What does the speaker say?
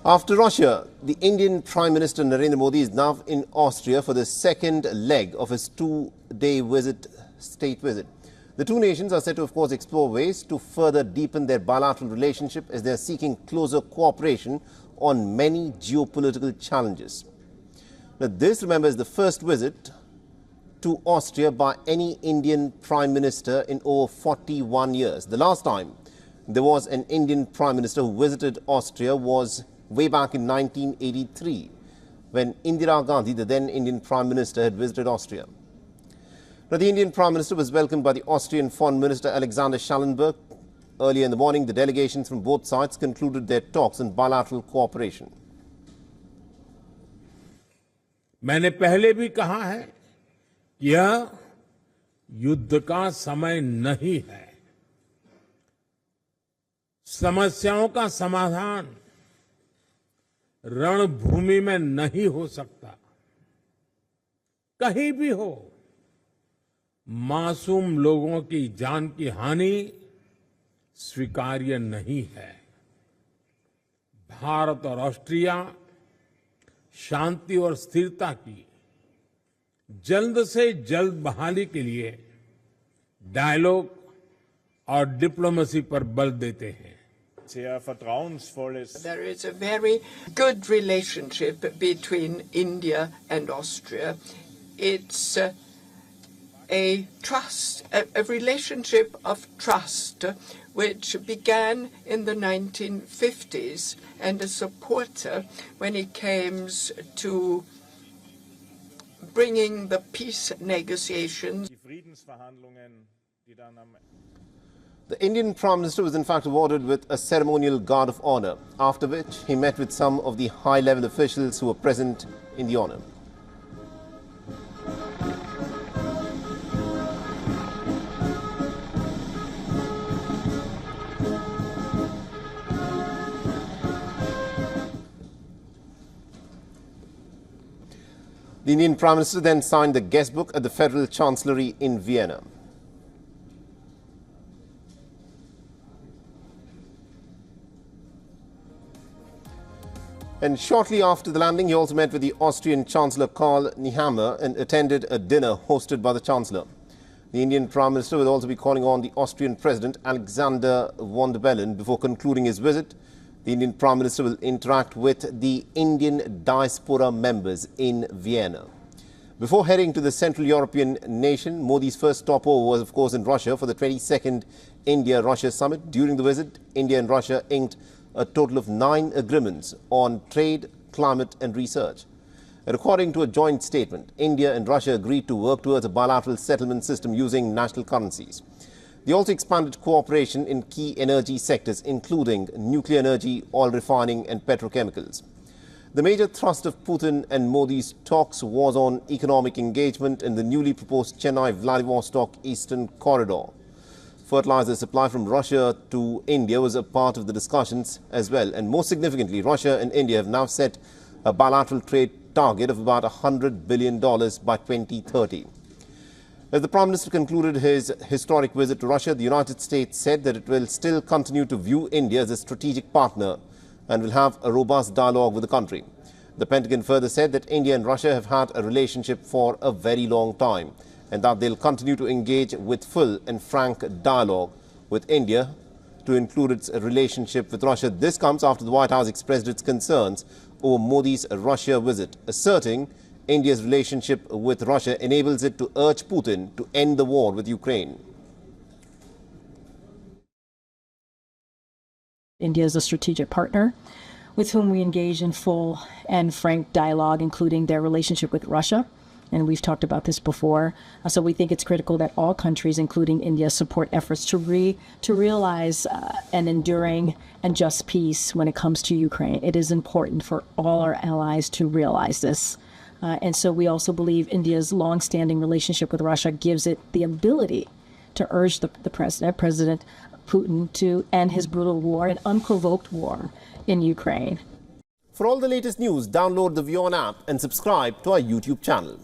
After Russia, the Indian Prime Minister Narendra Modi is now in Austria for the second leg of his two-day state visit. The two nations are set to, of course, explore ways to further deepen their bilateral relationship as they are seeking closer cooperation on many geopolitical challenges. Now, this, remember, is the first visit to Austria by any Indian Prime Minister in over 41 years. The last time there was an Indian Prime Minister who visited Austria was way back in 1983, when Indira Gandhi, the then Indian Prime Minister, had visited Austria. Now, the Indian Prime Minister was welcomed by the Austrian Foreign Minister Alexander Schallenberg. Earlier in the morning, the delegations from both sides concluded their talks on bilateral cooperation. मैंने पहले भी कहा है कि यह युद्ध का समय नहीं है। समस्याओं का समाधान रणभूमि में नहीं हो सकता। कहीं भी हो, मासूम लोगों की जान की हानि स्वीकार्य नहीं है। भारत और ऑस्ट्रिया शांति और स्थिरता की जल्द से जल्द बहाली के लिए डायलॉग और डिप्लोमेसी पर बल देते हैं। There is a very good relationship between India and Austria. It's a relationship of trust which began in the 1950s, and a supporter when it came to bringing the peace negotiations. The Indian Prime Minister was in fact awarded with a ceremonial guard of honor, after which he met with some of the high-level officials who were present in the honor. The Indian Prime Minister then signed the guest book at the Federal Chancellery in Vienna. And shortly after the landing, he also met with the Austrian Chancellor Karl Nehammer and attended a dinner hosted by the Chancellor. The Indian Prime Minister will also be calling on the Austrian President President Van Der Bellen before concluding his visit. The Indian Prime Minister will interact with the Indian diaspora members in Vienna. Before heading to the Central European nation, Modi's first stopover was, of course, in Russia for the 22nd India-Russia summit. During the visit, India and Russia inked a total of 9 agreements on trade, climate and research. And according to a joint statement, India and Russia agreed to work towards a bilateral settlement system using national currencies. They also expanded cooperation in key energy sectors, including nuclear energy, oil refining and petrochemicals. The major thrust of Putin and Modi's talks was on economic engagement in the newly proposed Chennai-Vladivostok Eastern Corridor. Fertilizer supply from Russia to India was a part of the discussions as well. And most significantly, Russia and India have now set a bilateral trade target of about $100 billion by 2030. As the Prime Minister concluded his historic visit to Russia, the United States said that it will still continue to view India as a strategic partner and will have a robust dialogue with the country. The Pentagon further said that India and Russia have had a relationship for a very long time, and that they'll continue to engage with full and frank dialogue with India to include its relationship with Russia. This comes after the White House expressed its concerns over Modi's Russia visit, asserting India's relationship with Russia enables it to urge Putin to end the war with Ukraine. India is a strategic partner with whom we engage in full and frank dialogue, including their relationship with Russia. And we've talked about this before. So we think it's critical that all countries, including India, support efforts to realize an enduring and just peace when it comes to Ukraine. It is important for all our allies to realize this. And so we also believe India's long-standing relationship with Russia gives it the ability to urge the President Putin, to end his brutal war, an unprovoked war in Ukraine. For all the latest news, download the WION app and subscribe to our YouTube channel.